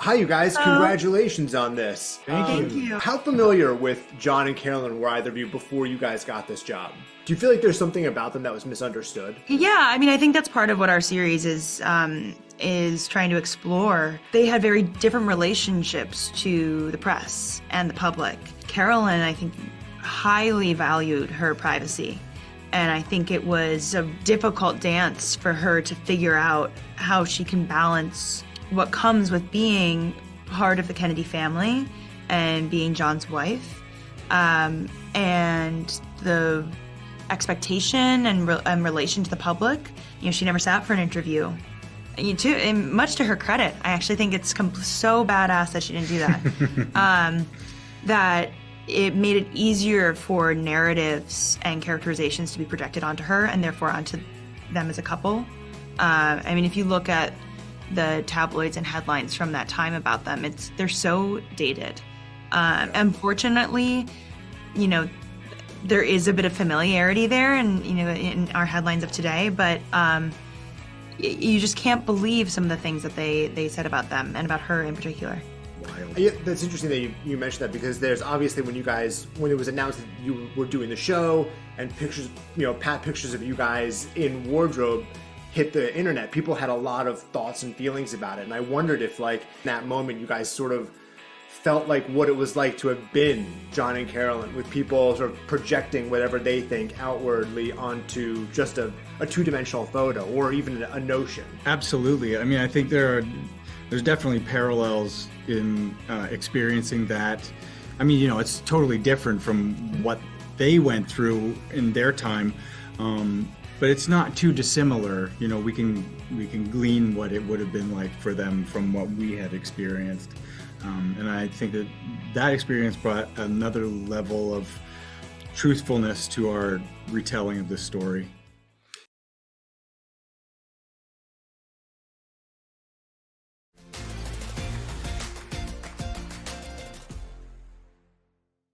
Hi, you guys. Congratulations on this. Thank you. How familiar with John and Carolyn were either of you before you guys got this job? Do you feel like there's something about them that was misunderstood? Yeah, I mean, I think that's part of what our series is trying to explore. They had very different relationships to the press and the public. Carolyn, I think, highly valued her privacy. And I think it was a difficult dance for her to figure out how she can balance what comes with being part of the Kennedy family and being John's wife, and the expectation and relation to the public. You know, she never sat for an interview. And much to her credit, I actually think it's so badass that she didn't do that. That it made it easier for narratives and characterizations to be projected onto her and therefore onto them as a couple. I mean, if you look at the tabloids and headlines from that time about them, they're so dated. Unfortunately, you know, there is a bit of familiarity there, and you know, in our headlines of today, but you just can't believe some of the things that they said about them and about her in particular. Yeah, that's interesting that you mentioned that, because there's obviously when it was announced that you were doing the show and pictures, pat pictures of you guys in wardrobe hit the internet, people had a lot of thoughts and feelings about it. And I wondered if, like, in that moment, you guys sort of felt like what it was like to have been John and Carolyn, with people sort of projecting whatever they think outwardly onto just a two-dimensional photo or even a notion. Absolutely. I mean, I think there's definitely parallels in experiencing that. I mean, it's totally different from what they went through in their time, but it's not too dissimilar. We can glean what it would have been like for them from what we had experienced, and I think that experience brought another level of truthfulness to our retelling of this story.